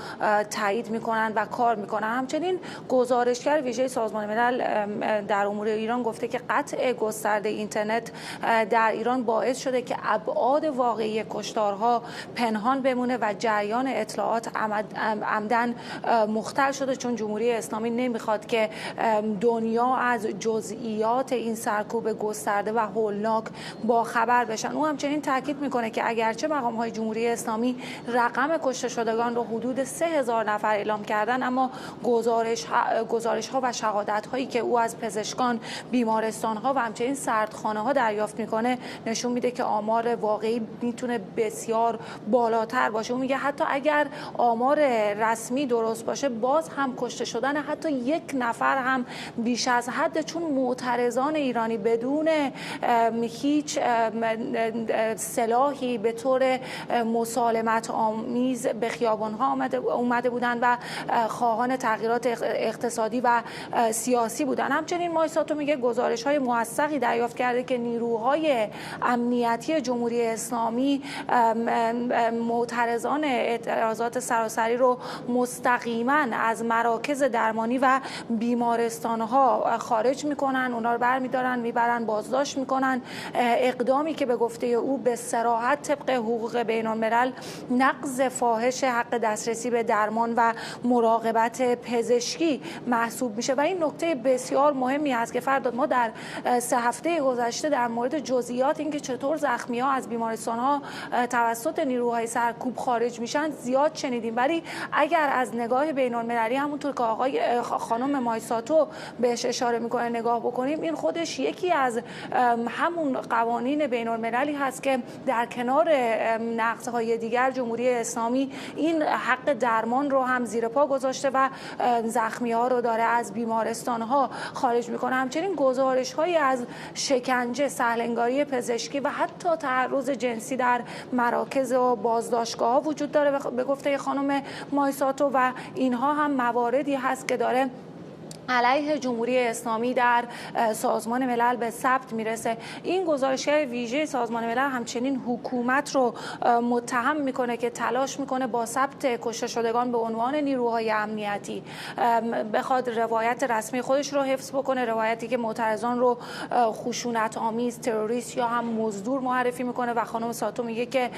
[SPEAKER 7] تایید میکنن و کار میکنن. همچنین گزارشگر ویژه سازمان ملل در امور ایران گفته که قطع گسترده اینترنت در ایران باعث شده که ابعاد واقعی کشتارها پنهان بمونه و جریان اطلاعات عمدن مختل شده، چون جمهوری اسلامی نمیخواد که دنیا از جزئیات این سرکوب گسترده و هولناک با خبر بشن. او همچنین تاکید میکنه که اگرچه مقام‌های جمهوری اسلامی رقم کشته شدگان رو حدود 3000 نفر اعلام کردن، اما گزارش‌ها و شهادت‌هایی که او از پزشکان، بیمارستان‌ها و همچنین سردخانه‌ها دریافت میکنه نشون میده که آمار واقعی میتونه بسیار بالاتر باشه. او میگه حتی اگر آمار رسمی درست باشه، باز هم کشته شدن حتی یک نفر هم بیش از حد، چون معترضان ایرانی بدون هیچ سلاحی به طور مسالمت آمیز به خیابان‌ها اومده بودند و خواهان تغییرات اقتصادی و سیاسی بودند. همچنین مایساتو میگه گزارش‌های موثقی دریافت کرده که نیروهای امنیتی جمهوری اسلامی معترضان اعتراضات سراسری رو مستقیما از مراکز درمانی و بیمارستان‌ها خارج میکنن، اونا رو برمیدارن میبرن بازداشت میکنن. اقدامی که به گفته او به صراحت طبق حقوق بین‌الملل نقض فاحش حق دسترسی به درمان و مراقبت پزشکی محسوب میشه. و این نکته بسیار مهمی است که فرداد ما در 3 هفته گذشته در مورد جزئیات اینکه چطور زخمی‌ها از بیمارستان‌ها توسط نیروهای سرکوب خارج میشن زیاد شنیدیم، ولی اگر از نگاه بین‌المللی همونطور که خانم مایساتو بهش اشاره میکنه نگاه بکنیم، این خودش یکی از همون قوانین بین‌المللی هست که در کنار نقض‌های دیگر جمهوری اسلامی این حق درمان رو هم زیر پا گذاشته و زخمی‌ها رو داره از بیمارستان‌ها خارج میکنه. همچنین گزارش‌هایی از شکنجه، سهل‌انگاری پزشکی و حتی تعرض جنسی در مراکز و بازداشتگاه‌ها وجود داره به گفته خانم مایساتو، و اینها هم مواردی هست که داره علیه جمهوری اسلامی در سازمان ملل به ثبت میرسه. این گزارشگر ویژه سازمان ملل همچنین حکومت رو متهم میکنه که تلاش میکنه با ثبت کشته شدگان به عنوان نیروهای امنیتی بخواد روایت رسمی خودش رو حفظ بکنه، روایتی که معترضان رو خشونت آمیز، تروریست یا هم مزدور معرفی میکنه. و خانم ساتو میگه که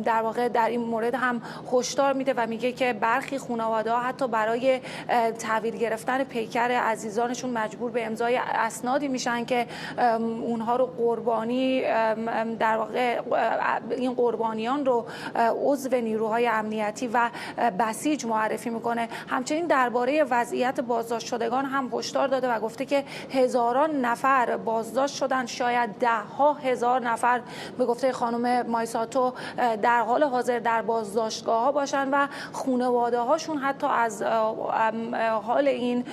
[SPEAKER 7] در واقع در این مورد هم هشدار میده و میگه که برخی خانواده‌ها حتی برای تحویل گرفتن پیکر عزیزانشون مجبور به امضای اسنادی میشن که اونها رو قربانی، در واقع این قربانیان رو عضو نیروهای امنیتی و بسیج معرفی میکنه. همچنین درباره وضعیت بازداشت شدگان هم هشدار داده و گفته که هزاران نفر بازداشت شدن، شاید 10,000 نفر به گفته خانم مایساتو در حال حاضر در بازداشتگاه ها باشن و خانواده هاشون حتی از حال این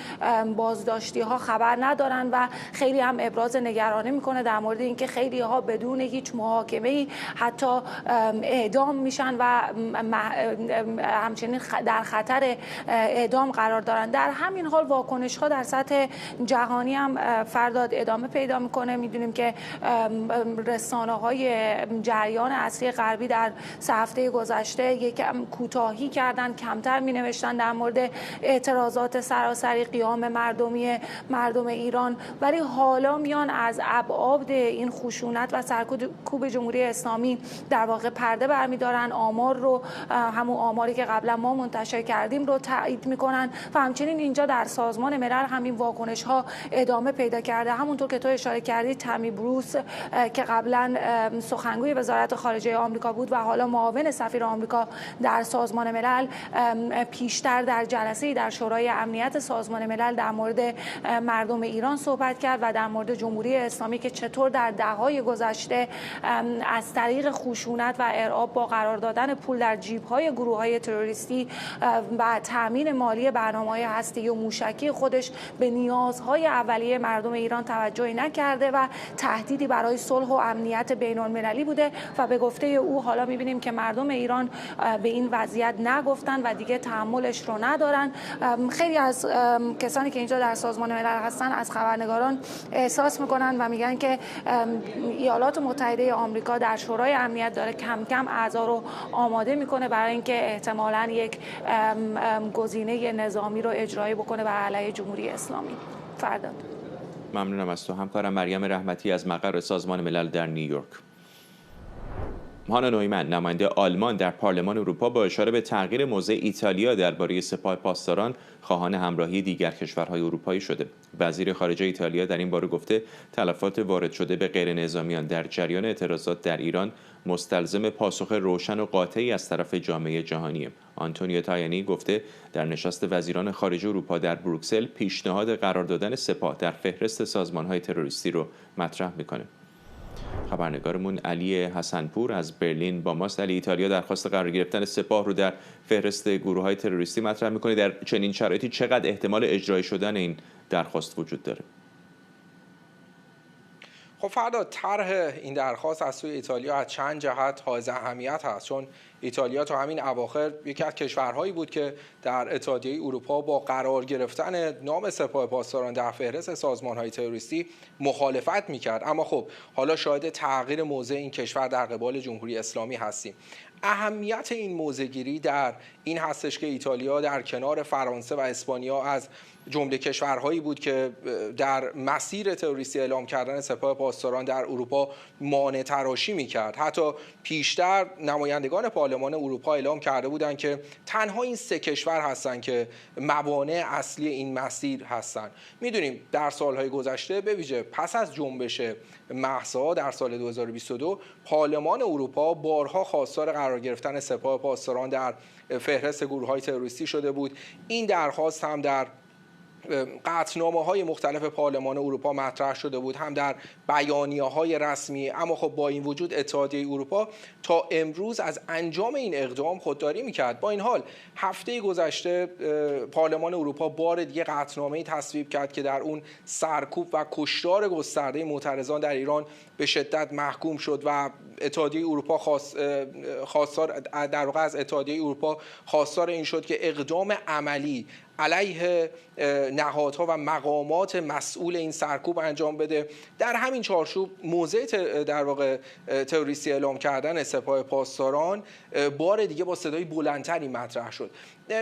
[SPEAKER 7] بازداشتی ها خبر ندارن و خیلی هم ابراز نگرانی میکنه در مورد اینکه خیلی ها بدون هیچ محاکمه‌ای حتی اعدام میشن و همچنین در خطر اعدام قرار دارن. در همین حال واکنش ها در سطح جهانی هم فرداد ادامه پیدا میکنه. میدونیم که رسانه های جریان اصلی غربی در 3 هفته گذشته یکم کوتاهی کردن، کمتر می نوشتن در مورد اعتراضات سراسری قیام مردم ایران، ولی حالا میان از ابعاد این خشونت و سرکوب جمهوری اسلامی در واقع پرده برمیدارن. آمار رو، همون آماری که قبلا ما منتشر کردیم رو تایید میکنن و همچنین اینجا در سازمان ملل همین واکنش ها ادامه پیدا کرده. همونطور که تو اشاره کردی، تامی بروس که قبلا سخنگوی وزارت خارجه آمریکا بود و حالا معاون سفیر آمریکا در سازمان ملل، پیشتر در جلسه‌ای در شورای امنیت سازمان ملل در مورد مردم ایران صحبت کرد و در مورد جمهوری اسلامی که چطور در دهه‌های گذشته از طریق خشونت و ارعاب با قرار دادن پول در جیب‌های گروه‌های تروریستی و تامین مالی برنامه‌های هسته‌ای و موشکی خودش به نیازهای اولیه مردم ایران توجهی نکرده و تهدیدی برای صلح و امنیت بین‌المللی بوده. و به گفته او حالا می‌بینیم که مردم ایران به این وضعیت نگفتن و دیگه تحملش رو ندارن. خیلی از کسانی که اینجا در سازمان ملل هستن از خبرنگاران احساس میکنن و میگن که ایالات متحده آمریکا در شورای امنیت داره کم کم اعضا رو آماده میکنه برای اینکه احتمالاً یک گزینه نظامی رو اجرایی بکنه بر علیه جمهوری اسلامی. فرداد.
[SPEAKER 1] ممنونم از تو همکارم مریم رحمتی از مقر سازمان ملل در نیویورک. هانا نویمن نماینده آلمان در پارلمان اروپا با اشاره به تغییر موضع ایتالیا درباره سپاه پاسداران خواهان همراهی دیگر کشورهای اروپایی شده. وزیر خارجه ایتالیا در این باره گفته تلفات وارد شده به غیر نظامیان در جریان اعتراضات در ایران مستلزم پاسخ روشن و قاطعی از طرف جامعه جهانیه. آنتونیو تایانی گفته در نشست وزیران خارجه اروپا در بروکسل پیشنهاد قرار دادن سپاه در فهرست سازمان‌های تروریستی رو مطرح میکنه. خبرنگارمون علی حسنپور از برلین با ماست. علی، ایتالیا درخواست قرار گرفتن سپاه رو در فهرست گروه‌های تروریستی مطرح میکنه. در چنین شرایطی چقدر احتمال اجرایی شدن این درخواست وجود داره؟
[SPEAKER 8] خب فرداد، طرح این درخواست از سوی ایتالیا از چند جهت حائز اهمیت هست، چون ایتالیا تا همین اواخر یکی از کشورهایی بود که در اتحادیه اروپا با قرار گرفتن نام سپاه پاسداران در فهرست سازمان‌های تروریستی مخالفت می‌کرد. اما خب حالا شاهد تغییر موضع این کشور در قبال جمهوری اسلامی هستیم. اهمیت این موضع‌گیری در این هستش که ایتالیا در کنار فرانسه و اسپانیا از جمله کشورهایی بود که در مسیر تروریستی اعلام کردن سپاه پاسداران در اروپا مانع تراشی می‌کرد. حتی پیشتر نمایندگان پارلمان اروپا اعلام کرده بودند که تنها این 3 کشور هستند که موانع اصلی این مسیر هستند. میدونیم در سالهای گذشته به ویژه پس از جنبش مهسا در سال 2022 پارلمان اروپا بارها خواستار قرار گرفتن سپاه پاسداران در فهرست گروه‌های تروریستی شده بود. این درخواست هم در قطعنامه‌های مختلف پارلمان اروپا مطرح شده بود، هم در بیانیه‌های رسمی. اما خب با این وجود اتحادیه اروپا تا امروز از انجام این اقدام خودداری می‌کرد. با این حال هفته گذشته پارلمان اروپا بار دیگه قطعنامه‌ای تصویب کرد که در اون سرکوب و کشتار گسترده معترضان در ایران به شدت محکوم شد و اتحادیه اروپا خواستار در واقع از اتحادیه اروپا خواستار این شد که اقدام عملی علیه نهادها و مقامات مسئول این سرکوب انجام بده. در همین چارچوب موضع در واقع تروریستی اعلام کردن سپاه پاسداران بار دیگه با صدای بلندتری مطرح شد.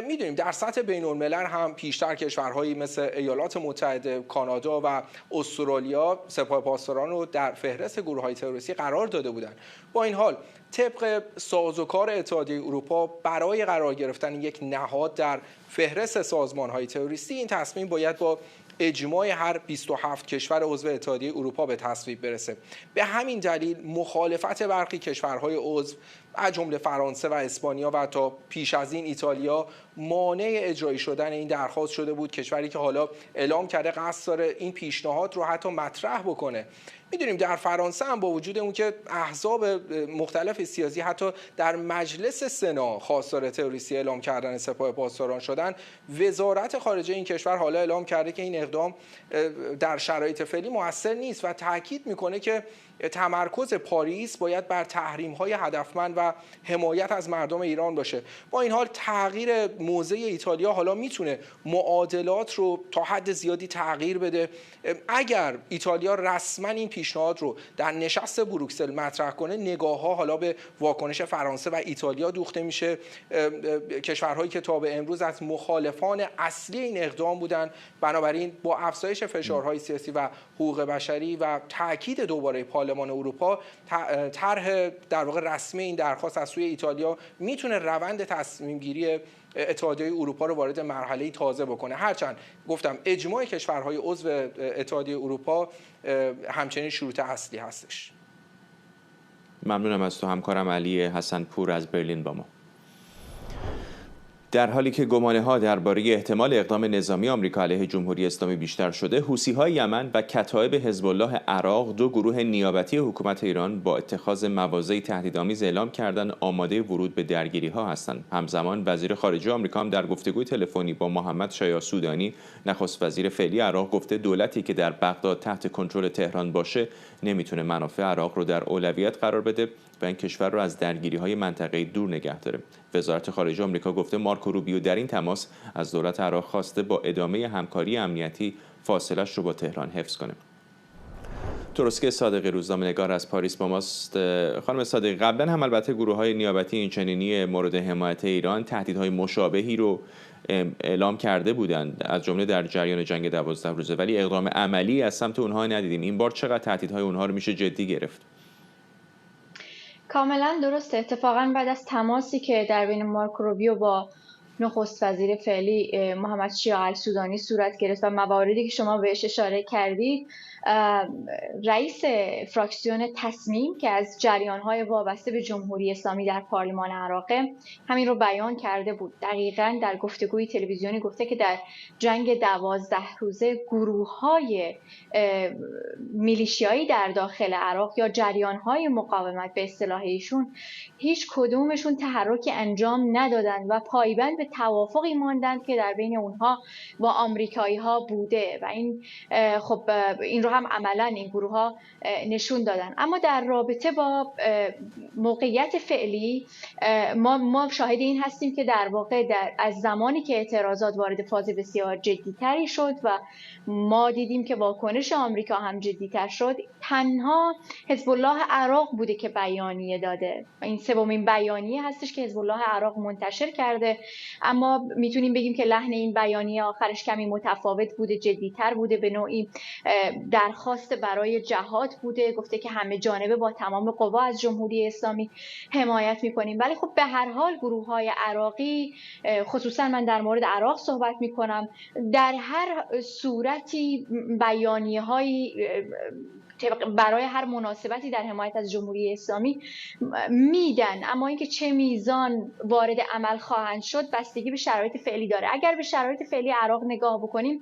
[SPEAKER 8] میدونیم در سطح بین‌الملل هم پیشتر کشورهایی مثل ایالات متحده، کانادا و استرالیا سپاه پاسداران رو در فهرست گروه‌های تروریستی قرار داده بودند. با این حال طبق سازوکار اتحادیه اروپا برای قرار گرفتن یک نهاد در فهرست سازمان‌های تروریستی این تصمیم باید با اجماع هر 27 کشور عضو اتحادیه اروپا به تصویب برسه. به همین دلیل مخالفت برخی کشورهای عضو از جمله فرانسه و اسپانیا و تا پیش از این ایتالیا مانع اجرایی شدن این درخواست شده بود. کشوری که حالا اعلام کرده قصد داره این پیشنهاد رو حتی مطرح بکنه. میدونیم در فرانسه هم با وجود اون که احزاب مختلف سیاسی حتی در مجلس سنا خواستار تروریستی اعلام کردن سپاه پاسداران شدن، وزارت خارجه این کشور حالا اعلام کرده که این اقدام در شرایط فعلی مؤثر نیست و تاکید میکنه که تمرکز پاریس باید بر تحریم‌های هدفمند و حمایت از مردم ایران باشه. با این حال تغییر موضع ایتالیا حالا میتونه معادلات رو تا حد زیادی تغییر بده. اگر ایتالیا رسما این پیشنهاد رو در نشست بروکسل مطرح کنه، نگاه‌ها حالا به واکنش فرانسه و ایتالیا دوخته میشه، کشورهایی که تا به امروز از مخالفان اصلی این اقدام بودن. بنابراین با افزایش فشارهای سیاسی و حقوق بشری و تاکید دوباره پارلمان اروپا، طرح در واقع رسمی این درخواست از سوی ایتالیا میتونه روند تصمیم گیری اتحادیه اروپا رو وارد مرحله تازه بکنه. هرچند گفتم اجماع کشورهای عضو اتحادیه اروپا همچنین شروط اصلی هستش.
[SPEAKER 1] ممنونم از تو همکارم علی حسنپور از برلین با ما. در حالی که گمانه‌ها درباره احتمال اقدام نظامی آمریکا علیه جمهوری اسلامی بیشتر شده، حوثی‌های یمن و کتایب حزب الله عراق، دو گروه نیابتی حکومت ایران، با اتخاذ مواضع تهدیدآمیز اعلام کردن آماده ورود به درگیری‌ها هستند. همزمان وزیر خارجه آمریکا هم در گفتگوی تلفنی با محمد شایع سودانی، نخست وزیر فعلی عراق، گفته دولتی که در بغداد تحت کنترل تهران باشه نمیتونه منافع عراق رو در اولویت قرار بده و این کشور رو از درگیری‌های منطقه‌ای دور نگه داره. وزارت خارجه آمریکا گفته مارکو روبیو در این تماس از دولت عراق خواسته با ادامه همکاری امنیتی فاصله‌اش رو با تهران حفظ کنه. تروسکه صادقی روزنامه‌نگار از پاریس با ماست. خانم صادقی، قبلا هم البته گروه‌های نیابتی اینچنینی مورد حمایت ایران تهدیدهای مشابهی رو اعلام کرده بودند، از جمله در جریان جنگ 12 روزه، ولی اقدام عملی از سمت اونها ندیدیم. این بار چقدر تهدیدهای اونها رو میشه جدی گرفت؟
[SPEAKER 9] کاملا درسته. اتفاقا بعد از تماسی که در بین مارک روبیو با نخست وزیر فعلی محمد شیع السودانی صورت گرفت و مواردی که شما بهش اشاره کردید، رئیس فراکسیون تصمیم که از جریان‌های وابسته به جمهوری اسلامی در پارلمان عراق همین رو بیان کرده بود. دقیقاً در گفتگوی تلویزیونی گفته که در جنگ 12 روزه گروه‌های میلیشیایی در داخل عراق یا جریان‌های مقاومت به اصطلاح ایشون هیچ کدومشون تحرکی انجام ندادند و پایبند به توافقی ماندند که در بین اونها با آمریکایی‌ها بوده و این خب این رو هم عملاً این گروه‌ها نشون دادن. اما در رابطه با موقعیت فعلی ما شاهد این هستیم که در واقع از زمانی که اعتراضات وارد فاز بسیار جدی‌تری شد و ما دیدیم که واکنش آمریکا هم جدی‌تر شد، تنها حزب الله عراق بوده که بیانیه داده. این سومین بیانیه هستش که حزب الله عراق منتشر کرده، اما میتونیم بگیم که لحن این بیانیه آخرش کمی متفاوت بوده، جدی‌تر بوده، به نوعی درخواست برای جهاد بوده، گفته که همه جانبه با تمام قوا از جمهوری اسلامی حمایت میکنیم. ولی خب به هر حال گروه‌های عراقی، خصوصا من در مورد عراق صحبت میکنم، در هر صورتی بیانیه‌هایی برای هر مناسبتی در حمایت از جمهوری اسلامی میدن، اما اینکه چه میزان وارد عمل خواهند شد بستگی به شرایط فعلی داره. اگر به شرایط فعلی عراق نگاه بکنیم،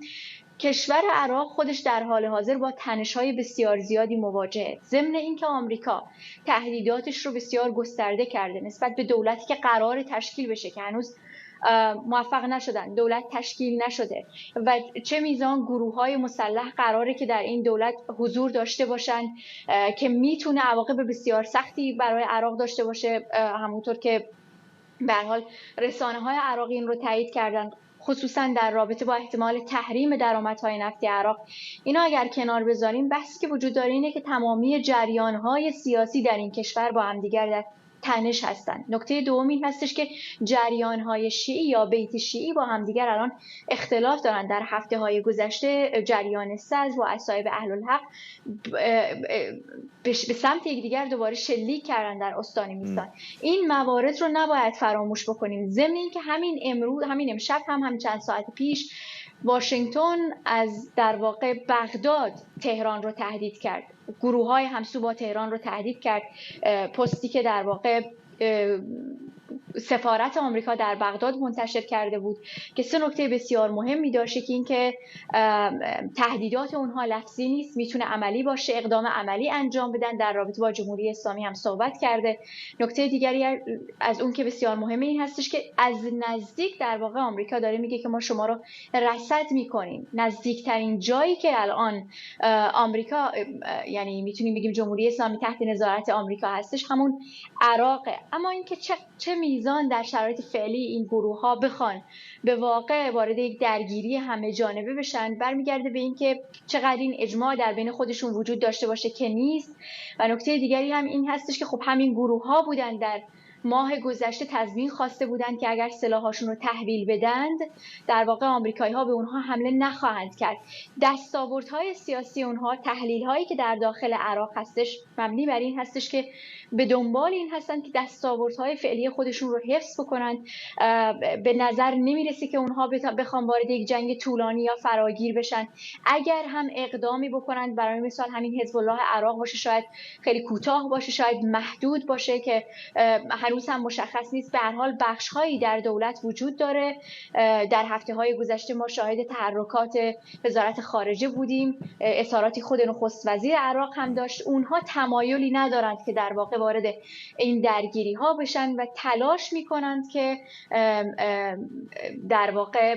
[SPEAKER 9] کشور عراق خودش در حال حاضر با تنش‌های بسیار زیادی مواجهه. ضمن اینکه آمریکا تهدیداتش رو بسیار گسترده کرده نسبت به دولتی که قرار تشکیل بشه که هنوز موفق نشدن، دولت تشکیل نشده و چه میزان گروه‌های مسلح قراره که در این دولت حضور داشته باشن که میتونه عواقب بسیار سختی برای عراق داشته باشه، همونطور که به هر حال رسانه‌های عراقی این رو تایید کردن، خصوصا در رابطه با احتمال تحریم درآمدهای نفتی عراق. اینا اگر کنار بذاریم، بحثی که وجود داره اینه که تمامی جریان‌های سیاسی در این کشور با همدیگر در تنش هستند. نکته دوم این هستش که جریان‌های شیعی یا بیت شیعی با همدیگر الان اختلاف دارن. در هفته‌های گذشته جریان سز و اصحاب اهل الحق به سمت یکدیگر دوباره شلیک کردن در استان میستان. این موارد رو نباید فراموش بکنیم. ضمن اینکه همین امشب هم چند ساعت پیش واشنگتن از در واقع بغداد تهران رو تهدید کرد، گروه‌های همسو با تهران رو تهدید کرد. پستی که در واقع سفارت آمریکا در بغداد منتشر کرده بود که سه نکته بسیار مهمی داشته که اینکه تهدیدات اونها لفظی نیست، میتونه عملی باشه، اقدام عملی انجام بدن. در رابطه با جمهوری اسلامی هم صحبت کرده. نکته دیگری از اون که بسیار مهمه این هستش که از نزدیک در واقع آمریکا داره میگه که ما شما رو رصد میکنیم. نزدیکترین جایی که الان آمریکا، یعنی میتونیم بگیم جمهوری اسلامی تحت نظارت آمریکا هستش، همون عراقه. اما اینکه چه میزان در شرایط فعلی این گروه‌ها بخوان به واقع وارد یک درگیری همه جانبه بشن، برمیگرده به اینکه چقدر این اجماع در بین خودشون وجود داشته باشه که نیست. و نکته دیگری هم این هستش که خب همین گروه‌ها بودن در ماه گذشته تضمین خواسته بودند که اگر سلاحاشون رو تحویل بدند در واقع آمریکایی‌ها به اونها حمله نخواهند کرد. دستاوردهای سیاسی اونها، تحلیل‌هایی که در داخل عراق هستش، مبنی بر این هستش که به دنبال این هستن که دستاوردهای فعلی خودشون رو حفظ بکنن. به نظر نمیرسه که اونها بخوان وارد یک جنگ طولانی یا فراگیر بشن. اگر هم اقدامی بکنن، برای مثال همین حزب الله عراق باشه، شاید خیلی کوتاه باشه، شاید محدود باشه که هنوز هم مشخص نیست. به هر حال بخش‌هایی در دولت وجود داره. در هفته‌های گذشته ما شاهد تحرکات وزارت خارجه بودیم، اظهاراتی خود نخست وزیر عراق هم داشت. اونها تمایلی ندارند که در واقع وارد این درگیری ها بشن و تلاش میکنند که در واقع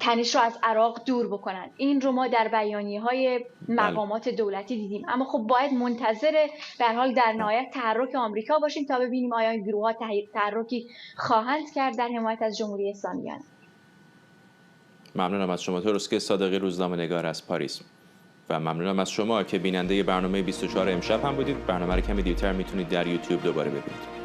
[SPEAKER 9] تنش رو از عراق دور بکنن. این رو ما در بیانیه‌های مقامات دولتی دیدیم. اما خب باید منتظر به هر حال در نهایت تحرک آمریکا باشیم تا ببینیم آیا این گروه‌ها تحرکی خواهند کرد در حمایت از جمهوری اسلامی.
[SPEAKER 1] ممنونم از شما تروسکه صادقی، روزنامه‌نگار از پاریس، و ممنونم از شما که بیننده برنامه 24 امشب هم بودید. برنامه رو کمی دیرتر میتونید در یوتیوب دوباره ببینید.